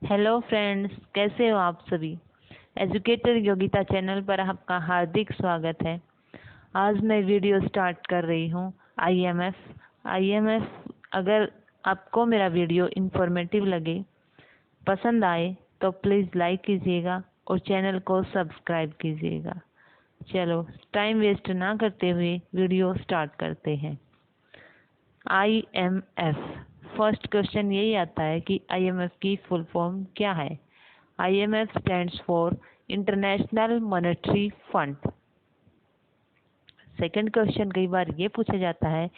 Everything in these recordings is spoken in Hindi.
हेलो फ्रेंड्स, कैसे हो आप सभी। एजुकेटर योगिता चैनल पर आपका हार्दिक स्वागत है। आज मैं वीडियो स्टार्ट कर रही हूँ आईएमएफ। अगर आपको मेरा वीडियो इन्फॉर्मेटिव लगे, पसंद आए तो प्लीज़ लाइक कीजिएगा और चैनल को सब्सक्राइब कीजिएगा। चलो टाइम वेस्ट ना करते हुए वीडियो स्टार्ट करते हैं। आईएमएफ, फर्स्ट क्वेश्चन यही आता है कि आईएमएफ की फुल फॉर्म क्या है। IMF stands for international monetary fund. Second question कई बार ये पूछा जाता है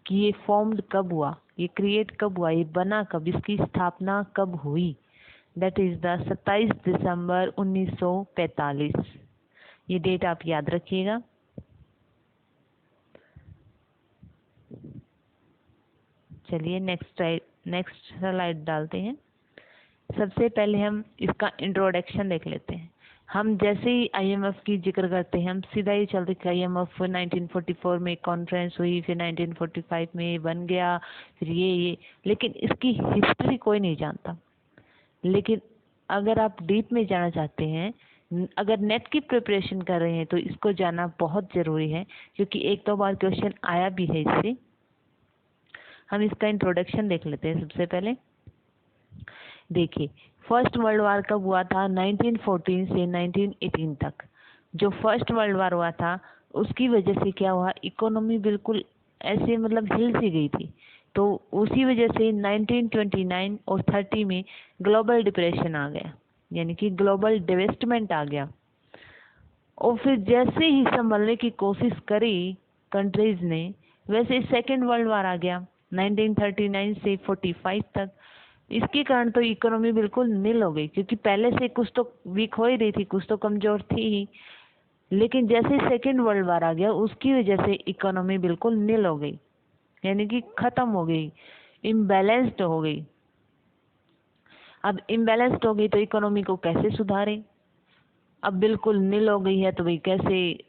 कि ये फॉर्म्ड कब हुआ, ये क्रिएट कब हुआ, ये बना कब, इसकी स्थापना कब हुई। दैट इज द 27 दिसंबर 1945। ये डेट आप याद रखिएगा। चलिए नेक्स्ट स्लाइड डालते हैं। सबसे पहले हम इसका इंट्रोडक्शन देख लेते हैं। हम जैसे ही आईएमएफ की जिक्र करते हैं हम सीधा ही चलते कि आईएमएफ 1944 में कॉन्फ्रेंस हुई, फिर 1945 में बन गया, फिर ये लेकिन इसकी हिस्ट्री कोई नहीं जानता। लेकिन अगर आप डीप में जाना चाहते हैं, अगर नेट की प्रिपरेशन कर रहे हैं तो इसको जानना बहुत ज़रूरी है, क्योंकि एक दो बार क्वेश्चन आया भी है इससे। हम इसका इंट्रोडक्शन देख लेते हैं। सबसे पहले देखिए, फर्स्ट वर्ल्ड वार कब हुआ था। 1914 से 1918 तक। जो फर्स्ट वर्ल्ड वार हुआ था उसकी वजह से क्या हुआ, इकोनॉमी बिल्कुल ऐसे मतलब हिल सी गई थी। तो उसी वजह से 1929 और 30 में ग्लोबल डिप्रेशन आ गया, यानी कि ग्लोबल डिवेस्टमेंट आ गया। और फिर जैसे ही संभलने की कोशिश करी कंट्रीज ने, वैसे सेकेंड वर्ल्ड वार आ गया 1939 से 45 तक। इसके कारण तो इकोनॉमी बिल्कुल नील हो गई, क्योंकि पहले से कुछ तो वीक हो ही रही थी, कुछ तो कमजोर थी ही। लेकिन जैसे सेकेंड वर्ल्ड वार आ गया उसकी वजह से इकोनॉमी बिल्कुल नील हो गई, यानी कि खत्म हो गई, इम्बैलेंस्ड हो गई। अब इम्बैलेंस्ड हो गई तो इकोनॉमी को कैसे सुधारें। अब बिल्कुल नील हो गई है तो भाई कैसे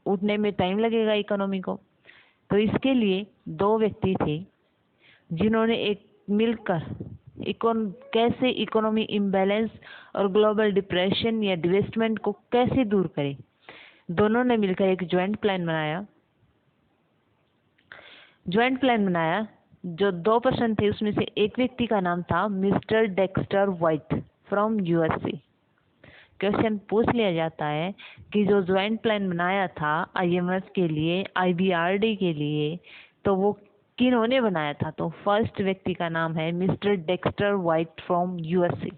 उठने में टाइम लगेगा इकोनॉमी को। तो इसके लिए दो व्यक्ति थे जिन्होंने एक मिलकर कैसे इकोनॉमी इम्बैलेंस और ग्लोबल डिप्रेशन या डिवेस्टमेंट को कैसे दूर करें। दोनों ने मिलकर एक ज्वाइंट प्लान बनाया। जो दो पर्सन थे उसमें से एक व्यक्ति का नाम था mister Dexter White from USA. Question पूछ लिया जाता है कि जो ज्वाइंट प्लान बनाया था आईएमएफ के लिए, आईबीआरडी के लिए, तो वो किन्होंने बनाया था। तो फर्स्ट व्यक्ति का नाम है Mister Dexter White from USA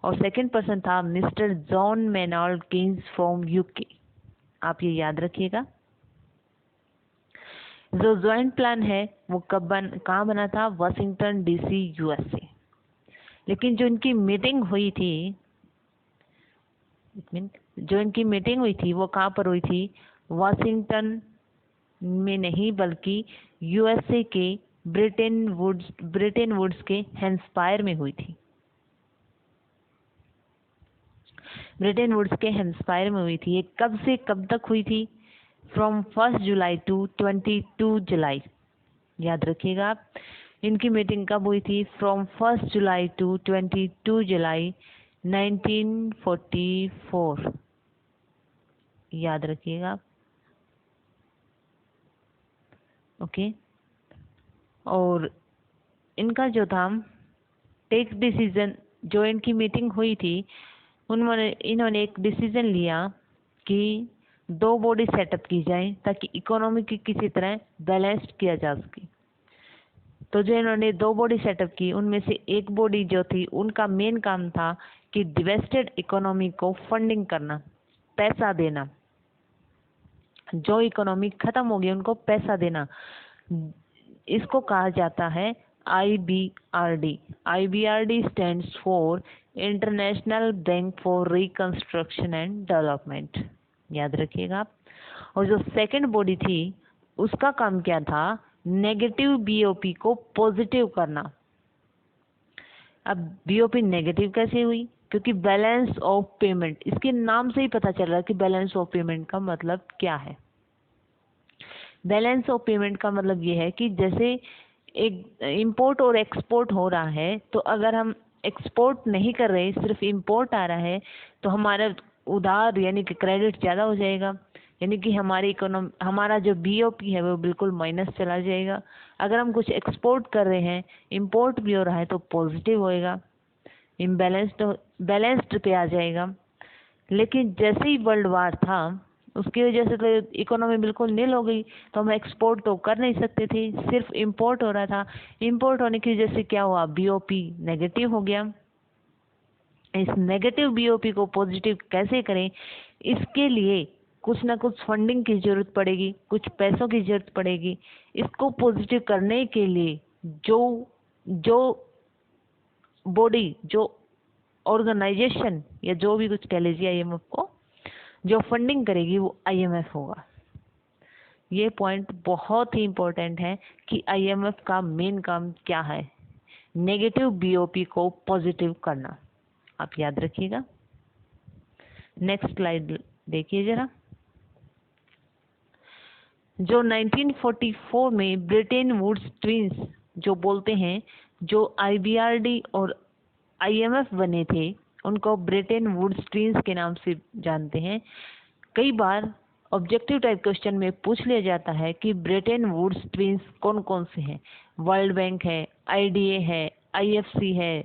और सेकंड पर्सन था Mister John Maynard Keynes from UK. आप ये याद रखिएगा। जो ज्वाइंट प्लान है वो कहाँ बना था, वाशिंगटन डीसी यूएसए। लेकिन जो इनकी मीटिंग हुई थी वो कहाँ पर हुई थी, वाशिंगटन में नहीं बल्कि यूएसए के ब्रिटेन वुड्स के हेम्प्शायर में हुई थी। ब्रिटेन वुड्स के हेम्प्शायर में हुई थी। ये कब से कब तक हुई थी, फ्रॉम 1 जुलाई टू 22 जुलाई। याद रखिएगा आप, इनकी मीटिंग कब हुई थी, फ्रॉम 1 जुलाई टू 22 जुलाई 1944। याद रखिएगा आप। ओके। और इनका जो था टेक डिसीजन, जो इनकी मीटिंग हुई थी इन्होंने एक डिसीजन लिया कि दो बॉडी सेटअप की जाए ताकि इकोनॉमी की किसी तरह बैलेंस्ड किया जा सके। तो जो इन्होंने दो बॉडी सेटअप की उनमें से एक बॉडी जो थी उनका मेन काम था कि डिवेस्टेड इकोनॉमी को फंडिंग करना, पैसा देना। जो इकोनॉमी खत्म हो गई उनको पैसा देना। इसको कहा जाता है IBRD. IBRD stands for international bank for reconstruction and development. याद रखिएगा आप। और जो सेकंड बॉडी थी उसका काम क्या था, नेगेटिव बीओपी को पॉजिटिव करना। अब बीओपी नेगेटिव कैसे हुई, क्योंकि बैलेंस ऑफ पेमेंट, इसके नाम से ही पता चल रहा है कि बैलेंस ऑफ पेमेंट का मतलब क्या है। बैलेंस ऑफ पेमेंट का मतलब ये है कि जैसे एक इंपोर्ट और एक्सपोर्ट हो रहा है, तो अगर हम एक्सपोर्ट नहीं कर रहे, सिर्फ इंपोर्ट आ रहा है, तो हमारा उधार यानी कि क्रेडिट ज़्यादा हो जाएगा, यानी कि हमारी इकोनॉमी, हमारा जो बीओपी है वो बिल्कुल माइनस चला जाएगा। अगर हम कुछ एक्सपोर्ट कर रहे हैं, इंपोर्ट भी हो रहा है, तो पॉजिटिव होएगा, बैलेंस्ड पे आ जाएगा। लेकिन जैसे ही वर्ल्ड वार था, उसकी वजह से तो इकोनॉमी बिल्कुल नील हो गई, तो हम एक्सपोर्ट तो कर नहीं सकते थे, सिर्फ इंपोर्ट हो रहा था। इंपोर्ट होने की वजह से क्या हुआ, बीओपी नेगेटिव हो गया। इस नेगेटिव बीओपी को पॉजिटिव कैसे करें, इसके लिए कुछ ना कुछ फंडिंग की जरूरत पड़ेगी, कुछ पैसों की जरूरत पड़ेगी। इसको पॉजिटिव करने के लिए जो जो बॉडी, जो ऑर्गेनाइजेशन या जो भी कुछ कह लीजिए आईएमएफ को, जो फंडिंग करेगी वो आईएमएफ होगा। ये पॉइंट बहुत ही इम्पोर्टेंट है कि आईएमएफ का मेन काम क्या है, नेगेटिव बीओपी को पॉजिटिव करना, आप याद रखिएगा। नेक्स्ट स्लाइड देखिए जरा। जो 1944 में ब्रिटेन वुड्स ट्विंस जो बोलते हैं, जो आईबीआरडी और आईएमएफ बने थे, उनको ब्रिटेन वुड्स ट्विंस के नाम से जानते हैं। कई बार ऑब्जेक्टिव टाइप क्वेश्चन में पूछ लिया जाता है कि ब्रिटेन वुड्स ट्विंस कौन कौन से हैं। वर्ल्ड बैंक है, आईडीए है, आईएफसी है,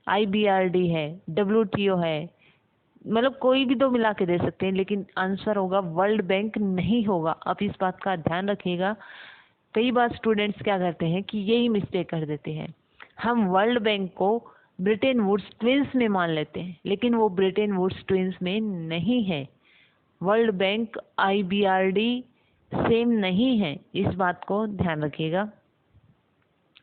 आईबीआरडी है, डब्ल्यूटीओ है, मतलब कोई भी दो मिला के दे सकते हैं, लेकिन आंसर होगा वर्ल्ड बैंक नहीं होगा। आप इस बात का ध्यान रखिएगा। कई बार स्टूडेंट्स क्या करते हैं कि यही मिस्टेक कर देते हैं, हम वर्ल्ड बैंक को ब्रिटेन वुड्स ट्विंस में मान लेते हैं, लेकिन वो ब्रिटेन वुड्स ट्विंस में नहीं है। वर्ल्ड बैंक आईबीआरडी सेम नहीं है, इस बात को ध्यान रखिएगा।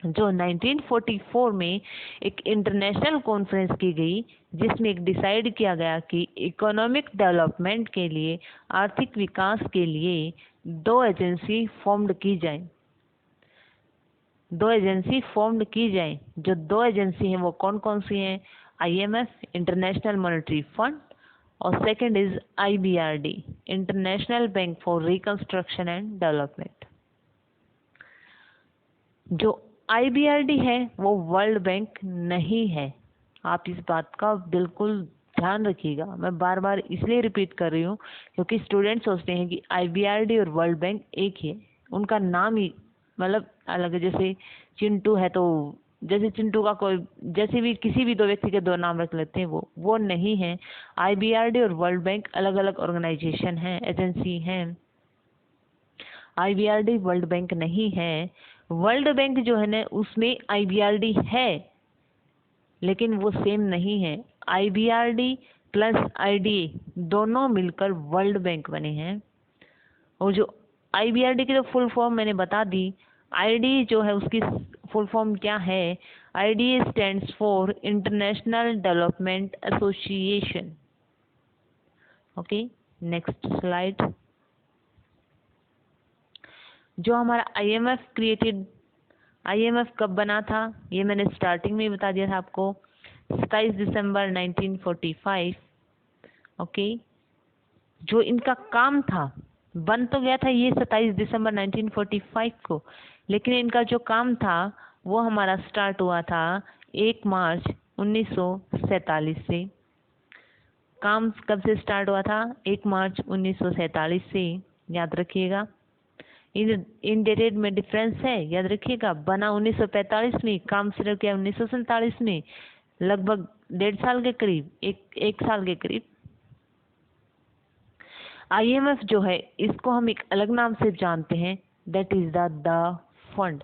जो 1944 में एक इंटरनेशनल कॉन्फ्रेंस की गई, जिसमें एक डिसाइड किया गया कि इकोनॉमिक डेवलपमेंट के लिए, आर्थिक विकास के लिए दो एजेंसी फॉर्म्ड की जाए। दो एजेंसी फॉर्म्ड की जाए। जो दो एजेंसी हैं वो कौन कौन सी हैं, आईएमएफ, इंटरनेशनल मॉनेटरी फंड, और second is IBRD, international bank for reconstruction and development. जो आईबीआरडी है वो वर्ल्ड बैंक नहीं है, आप इस बात का बिल्कुल ध्यान रखिएगा। मैं बार बार इसलिए रिपीट कर रही हूँ क्योंकि स्टूडेंट सोचते हैं कि आईबीआरडी और वर्ल्ड बैंक एक ही है, उनका नाम ही मतलब अलग है। जैसे चिंटू है तो जैसे चिंटू का कोई, जैसे भी किसी भी दो व्यक्ति के दो नाम रख लेते हैं, वो नहीं है। आईबीआरडी और वर्ल्ड बैंक अलग अलग ऑर्गेनाइजेशन हैं, एजेंसी हैं। आईबीआरडी वर्ल्ड बैंक नहीं है। वर्ल्ड बैंक जो है ना, उसमें आईबीआरडी है, लेकिन वो सेम नहीं है। आईबीआरडी प्लस आईडीए दोनों मिलकर वर्ल्ड बैंक बने हैं। और जो आईबीआरडी की जो फुल फॉर्म मैंने बता दी, आईडी जो है उसकी फुल फॉर्म क्या है, IDA stands for international development association. Okay, next slide. जो हमारा आईएमएफ कब बना था, ये मैंने स्टार्टिंग में ही बता दिया था आपको, 27 दिसंबर 1945। ओके, जो इनका काम था, बन तो गया था ये 27 दिसंबर 1945 को, लेकिन इनका जो काम था वो हमारा स्टार्ट हुआ था 1 मार्च 1947 से। काम कब से स्टार्ट हुआ था, 1 मार्च 1947 से, याद रखिएगा। इन डेटेड में डिफरेंस है, याद रखिएगा। बना 1945 में, काम शुरू किया 1947 में, लगभग 1.5 साल के करीब, एक साल के करीब। आईएमएफ जो है, इसको हम एक अलग नाम से जानते हैं, that is the fund.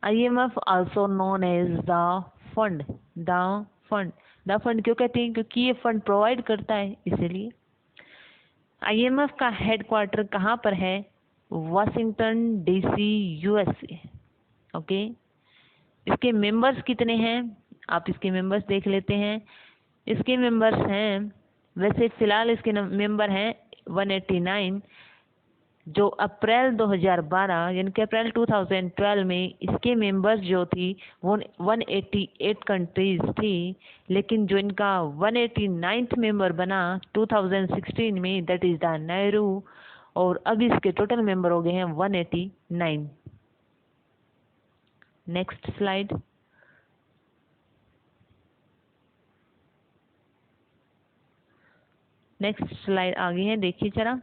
IMF also known as the fund. The fund क्यों कहते हैं, क्योंकि ये फंड प्रोवाइड करता है, इसीलिए। आईएमएफ का हेडक्वार्टर कहाँ पर है, वाशिंगटन डीसी, यूएसए। ओके, इसके मेंबर्स कितने हैं, आप इसके मेंबर्स देख लेते हैं। इसके मेंबर्स हैं, वैसे फिलहाल इसके मेंबर हैं 189। जो अप्रैल 2012 यानी कि अप्रैल 2012 में इसके मेंबर्स जो थी वो 188 कंट्रीज थी, लेकिन जो इनका 189th मेंबर बना 2016 में, दैट इज द नेहरू, और अब इसके टोटल मेंबर हो गए हैं 189। Next slide. नेक्स्ट स्लाइड आगे है, देखिए जरा।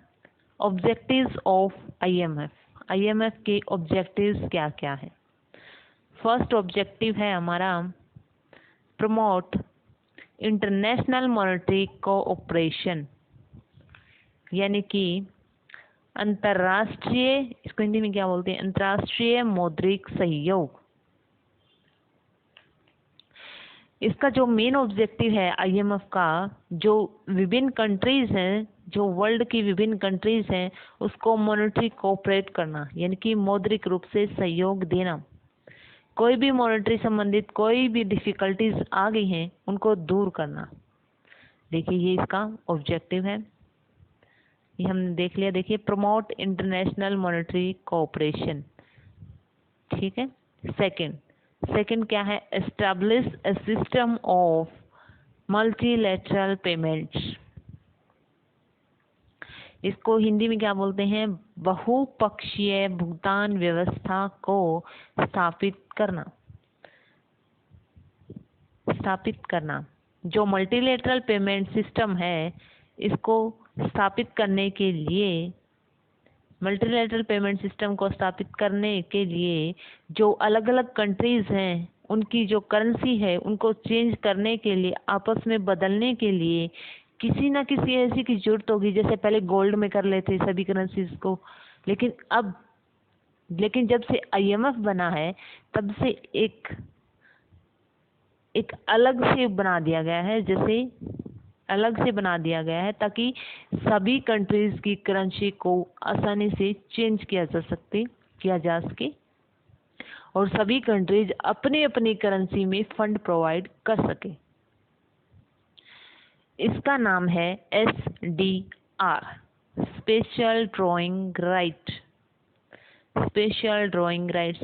ऑब्जेक्टिव्स ऑफ आईएमएफ, आईएमएफ के ऑब्जेक्टिव्स क्या क्या है। फर्स्ट ऑब्जेक्टिव है हमारा प्रमोट इंटरनेशनल मॉनेटरी कोऑपरेशन, यानी कि अंतर्राष्ट्रीय, इसको हिंदी में क्या बोलते हैं, अंतर्राष्ट्रीय मौद्रिक सहयोग। इसका जो मेन ऑब्जेक्टिव है आईएमएफ का, जो विभिन्न कंट्रीज हैं, जो वर्ल्ड की विभिन्न कंट्रीज हैं, उसको मॉनेटरी कोऑपरेट करना, यानी कि मौद्रिक रूप से सहयोग देना। कोई भी मॉनेटरी संबंधित कोई भी डिफिकल्टीज आ गई हैं, उनको दूर करना। देखिए ये इसका ऑब्जेक्टिव है, ये हमने देख लिया। देखिए प्रमोट इंटरनेशनल मॉनेटरी कोऑपरेशन, ठीक है। सेकंड क्या है, establish a system of multilateral payments, इसको हिंदी में क्या बोलते हैं, बहुपक्षीय भुगतान व्यवस्था को स्थापित करना। जो मल्टीलैटरल पेमेंट सिस्टम है, इसको स्थापित करने के लिए, मल्टीलैटरल पेमेंट सिस्टम को स्थापित करने के लिए जो अलग अलग कंट्रीज हैं, उनकी जो करेंसी है उनको चेंज करने के लिए, आपस में बदलने के लिए किसी ना किसी ऐसी की जरूरत होगी। जैसे पहले गोल्ड में कर लेते सभी करेंसीज को, लेकिन जब से आईएमएफ बना है तब से एक अलग से बना दिया गया है, जैसे अलग से बना दिया गया है ताकि सभी कंट्रीज की करेंसी को आसानी से चेंज किया जा सके और सभी कंट्रीज अपनी अपनी करेंसी में फंड प्रोवाइड कर सके। इसका नाम है SDR, स्पेशल ड्राइंग राइट्स।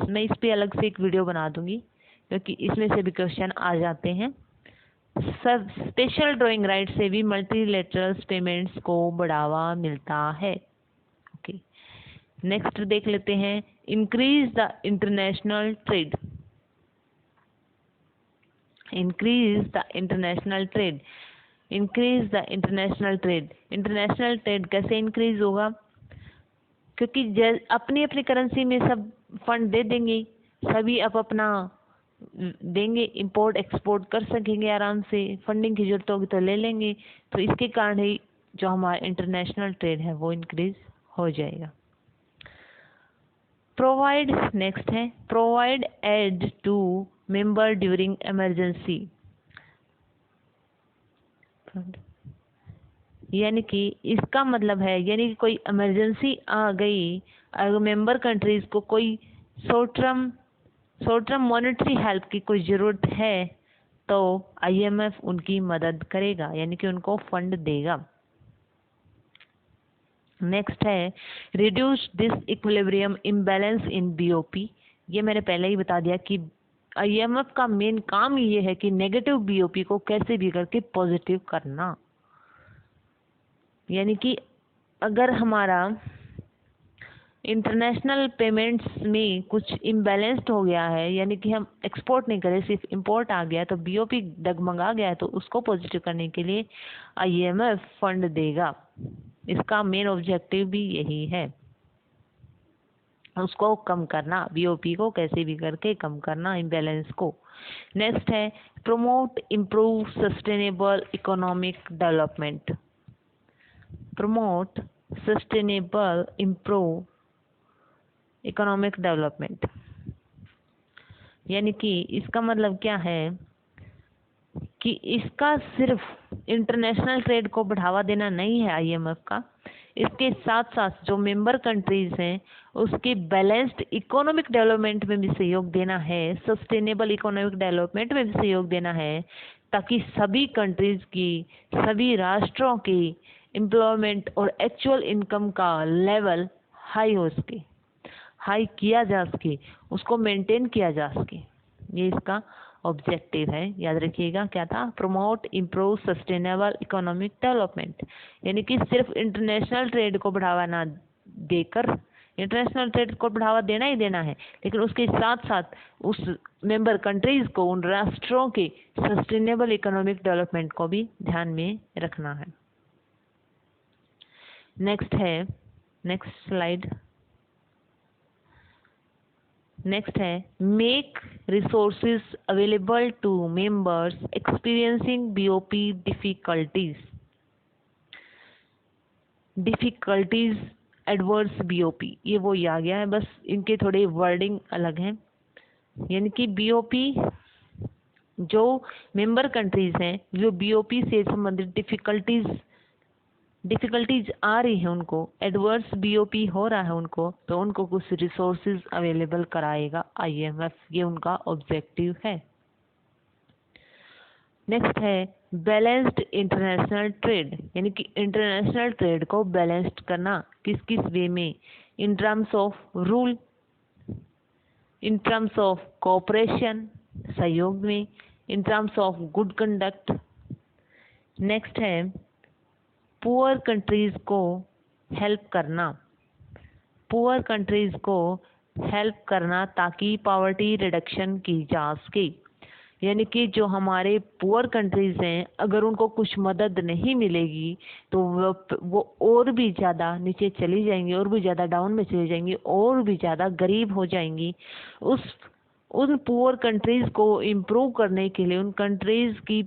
मैं इस पे अलग से एक वीडियो बना दूंगी क्योंकि इसमें से भी क्वेश्चन आ जाते हैं। सब स्पेशल ड्राइंग राइट से भी मल्टीलैटरल पेमेंट्स को बढ़ावा मिलता है। ओके, नेक्स्ट देख लेते हैं, increase the international trade. International trade कैसे इंक्रीज होगा, क्योंकि अपनी अपनी करेंसी में सब फंड दे देंगे, सभी अपना देंगे, इंपोर्ट एक्सपोर्ट कर सकेंगे आराम से, फंडिंग की जरूरत होगी तो ले लेंगे, तो इसके कारण ही जो हमारा इंटरनेशनल ट्रेड है वो इंक्रीज हो जाएगा। नेक्स्ट है provide aid to member during emergency, यानी कि इसका मतलब है, यानी कि कोई इमरजेंसी आ गई, अगर मेंबर कंट्रीज को कोई शॉर्ट टर्म मॉनेटरी हेल्प की कोई ज़रूरत है तो आईएमएफ उनकी मदद करेगा, यानी कि उनको फंड देगा। नेक्स्ट है reduce this equilibrium imbalance in BOP. ये मैंने पहले ही बता दिया कि आईएमएफ का मेन काम ये है कि नेगेटिव बीओपी को कैसे भी करके पॉजिटिव करना, यानी कि अगर हमारा इंटरनेशनल पेमेंट्स में कुछ इम्बैलेंस्ड हो गया है, यानी कि हम एक्सपोर्ट नहीं करें सिर्फ इंपोर्ट आ गया, तो बीओपी डगमगा गया है, तो उसको पॉजिटिव करने के लिए आईएमएफ फंड देगा। इसका मेन ऑब्जेक्टिव भी यही है, उसको कम करना, बीओपी को कैसे भी करके कम करना, इम्बैलेंस को। नेक्स्ट है promote improve sustainable economic development. Economic development, यानी कि इसका मतलब क्या है कि इसका सिर्फ इंटरनेशनल ट्रेड को बढ़ावा देना नहीं है आईएमएफ का, इसके साथ साथ जो मेंबर कंट्रीज हैं उसके बैलेंस्ड इकोनॉमिक डेवलपमेंट में भी सहयोग देना है, सस्टेनेबल इकोनॉमिक डेवलपमेंट में भी सहयोग देना है, ताकि सभी कंट्रीज की, सभी राष्ट्रों की एम्प्लॉयमेंट और एक्चुअल इनकम का लेवल हाई किया जा सके, उसको मेंटेन किया जा सके। ये इसका ऑब्जेक्टिव है, याद रखिएगा क्या था, promote improve sustainable economic development, यानी कि सिर्फ इंटरनेशनल ट्रेड को बढ़ावा ना देकर, इंटरनेशनल ट्रेड को बढ़ावा देना ही देना है, लेकिन उसके साथ साथ उस मेंबर कंट्रीज को, उन राष्ट्रों के सस्टेनेबल इकोनॉमिक डेवलपमेंट को भी ध्यान में रखना है। नेक्स्ट है, नेक्स्ट स्लाइड, नेक्स्ट है make resources available to members experiencing BOP difficulties. Difficulties adverse BOP, ये वो ही आ गया है, बस इनके थोड़े वर्डिंग अलग हैं। यानी कि बीओपी, जो मेंबर कंट्रीज हैं जो बीओपी से संबंधित डिफिकल्टीज आ रही है, उनको एडवर्स बीओपी हो रहा है उनको, तो उनको कुछ रिसोर्सेज अवेलेबल कराएगा आईएमएफ, ये उनका ऑब्जेक्टिव है। नेक्स्ट है बैलेंस्ड इंटरनेशनल ट्रेड, यानी कि इंटरनेशनल ट्रेड को बैलेंस्ड करना किस किस वे में, in terms of rule, in terms of cooperation सहयोग में, in terms of good conduct. Next है पुअर कंट्रीज को हेल्प करना, पुअर कंट्रीज को हेल्प करना ताकि पॉवर्टी रिडक्शन की जा सके। यानी कि जो हमारे पुअर कंट्रीज हैं, अगर उनको कुछ मदद नहीं मिलेगी तो वो और भी ज़्यादा नीचे चली जाएंगी, और भी ज़्यादा डाउन में चली जाएंगी, और भी ज़्यादा गरीब हो जाएंगी। उन पुअर कंट्रीज को इम्प्रूव करने के लिए, उन कंट्रीज की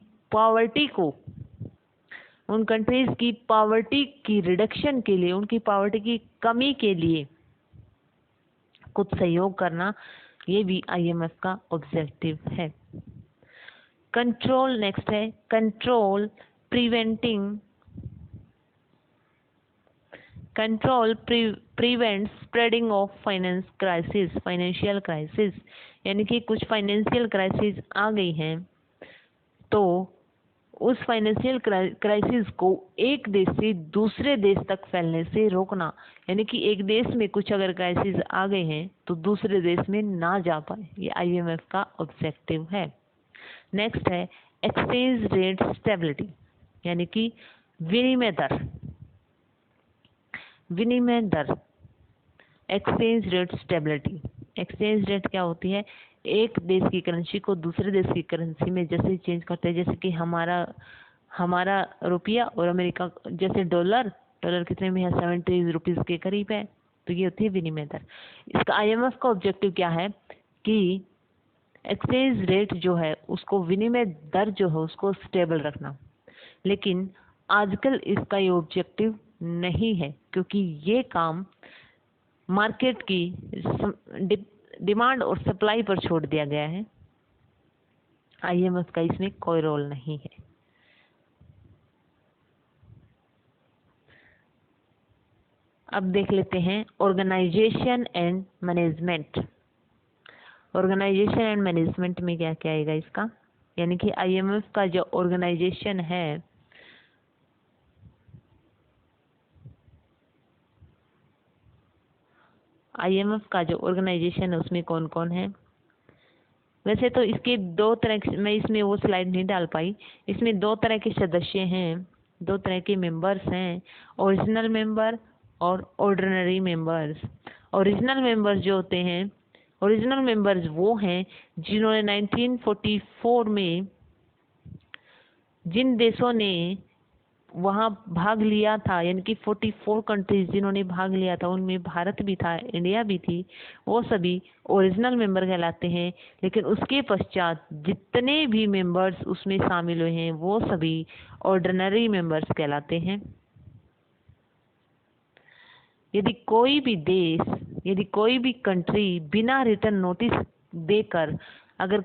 पॉवर्टी की रिडक्शन के लिए, उनकी पॉवर्टी की कमी के लिए कुछ सहयोग करना, ये भी आईएमएफ का ऑब्जेक्टिव है। कंट्रोल, नेक्स्ट है control prevent spreading of financial crisis. यानी कि कुछ फाइनेंशियल क्राइसिस आ गई हैं, तो उस फाइनेंशियल क्राइसिस को एक देश से दूसरे देश तक फैलने से रोकना। यानी कि एक देश में कुछ अगर क्राइसिस आ गए हैं तो दूसरे देश में ना जा पाए, ये आईएमएफ का ऑब्जेक्टिव है। नेक्स्ट है एक्सचेंज रेट स्टेबिलिटी, यानी कि विनिमय दर, exchange rate stability. Exchange rate क्या होती है, एक देश की करेंसी को दूसरे देश की करेंसी में जैसे चेंज करते हैं, जैसे कि हमारा रुपया और अमेरिका, जैसे डॉलर कितने में है, 70 रुपीज के करीब है, तो ये होती है विनिमय दर। इसका आईएमएफ का ऑब्जेक्टिव क्या है कि एक्सचेंज रेट जो है उसको, विनिमय दर जो है उसको स्टेबल रखना। लेकिन आजकल इसका ये ऑब्जेक्टिव नहीं है, क्योंकि ये काम मार्केट की डिमांड और सप्लाई पर छोड़ दिया गया है। आईएमएफ का इसमें कोई रोल नहीं है। अब देख लेते हैं organisation and management. Organisation and management में क्या क्या आएगा इसका, यानी कि आईएमएफ का जो ऑर्गेनाइजेशन है, आईएमएफ का जो ऑर्गेनाइजेशन है उसमें कौन कौन है। वैसे तो इसके दो तरह, मैं इसमें वो स्लाइड नहीं डाल पाई, इसमें दो तरह के सदस्य हैं, दो तरह के मेंबर्स हैं, ओरिजिनल मेंबर और ऑर्डिनरी मेंबर्स। ओरिजिनल मेंबर्स जो होते हैं, ओरिजिनल मेंबर्स वो हैं जिन्होंने 1944 में, जिन देशों ने वहाँ भाग लिया था, यानी कि 44 कंट्रीज जिन्होंने भाग लिया था, उनमें भारत भी था, इंडिया भी थी, वो सभी ओरिजिनल मेंबर कहलाते हैं। लेकिन उसके पश्चात जितने भी मेंबर्स उसमें शामिल हुए हैं वो सभी ऑर्डिनरी मेंबर्स कहलाते हैं। यदि कोई भी देश, यदि कोई भी कंट्री बिना रिटर्न नोटिस देकर अगर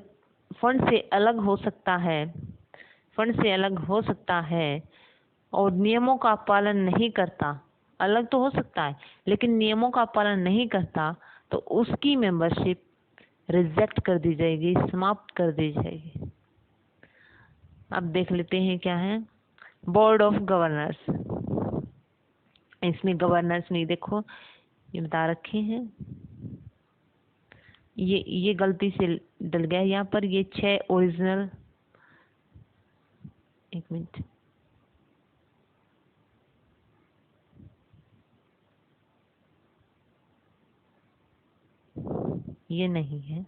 फंड से अलग हो सकता है और नियमों का पालन नहीं करता, अलग तो हो सकता है लेकिन नियमों का पालन नहीं करता, तो उसकी मेंबरशिप रिजेक्ट कर दी जाएगी, समाप्त कर दी जाएगी। अब देख लेते हैं क्या है बोर्ड ऑफ गवर्नर्स। इसमें गवर्नर्स में देखो ये बता रखे हैं, ये गलती से डल गया यहाँ पर, ये 6 ओरिजिनल, एक मिनट, ये नहीं है।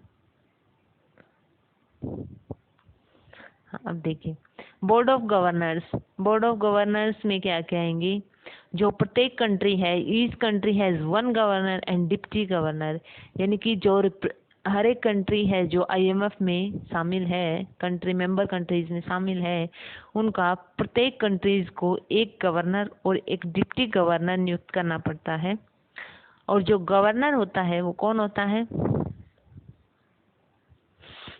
हाँ, अब देखिए बोर्ड ऑफ गवर्नर्स में क्या क्या आएंगी, जो प्रत्येक कंट्री है, each country has one governor and deputy governor, यानी कि जो हर एक कंट्री है जो आईएमएफ में शामिल है, कंट्री मेंबर कंट्रीज में शामिल है, उनका प्रत्येक कंट्रीज को एक गवर्नर और एक डिप्टी गवर्नर नियुक्त करना पड़ता है। और जो गवर्नर होता है वो कौन होता है?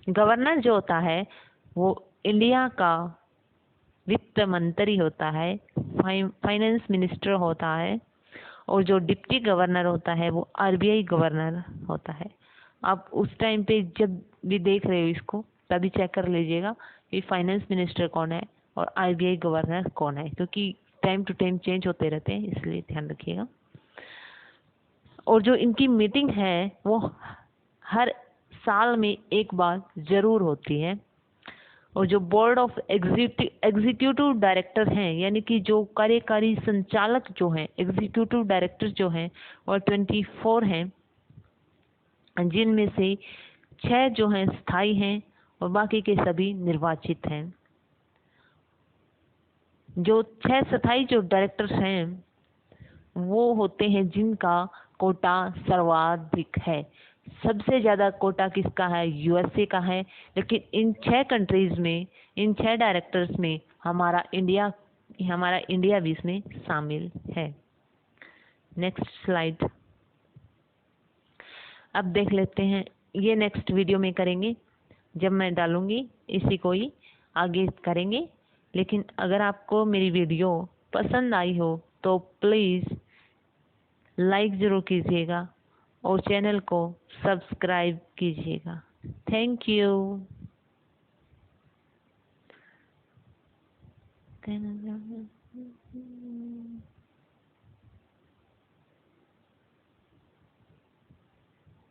गवर्नर जो होता है वो इंडिया का वित्त मंत्री होता है, फाइनेंस मिनिस्टर होता है। और जो डिप्टी गवर्नर होता है वो आरबीआई गवर्नर होता है। आप उस टाइम पे जब भी देख रहे हो इसको तभी चेक कर लीजिएगा कि फाइनेंस मिनिस्टर कौन है और आरबीआई गवर्नर कौन है, क्योंकि टाइम टू टाइम चेंज होते रहते हैं, इसलिए ध्यान रखिएगा। और जो इनकी मीटिंग है वो हर साल में एक बार जरूर होती है। और जो बोर्ड ऑफ एग्जीक्यूटिव डायरेक्टर हैं, यानी कि जो कार्यकारी संचालक जो हैं, एग्जीक्यूटिव डायरेक्टर जो हैं, और 24 हैं, जिनमें से 6 जो हैं स्थायी हैं और बाकी के सभी निर्वाचित हैं। जो 6 स्थायी जो डायरेक्टर्स हैं वो होते हैं जिनका कोटा सर्वाधिक है। सबसे ज्यादा कोटा किसका है? यूएसए का है। लेकिन इन 6 कंट्रीज में, इन 6 डायरेक्टर्स में हमारा इंडिया भी इसमें शामिल है। Next slide. अब देख लेते हैं, ये नेक्स्ट वीडियो में करेंगे, जब मैं डालूंगी इसी को ही आगे करेंगे। लेकिन अगर आपको मेरी वीडियो पसंद आई हो तो प्लीज़ लाइक ज़रूर कीजिएगा और चैनल को सब्सक्राइब कीजिएगा। Thank you.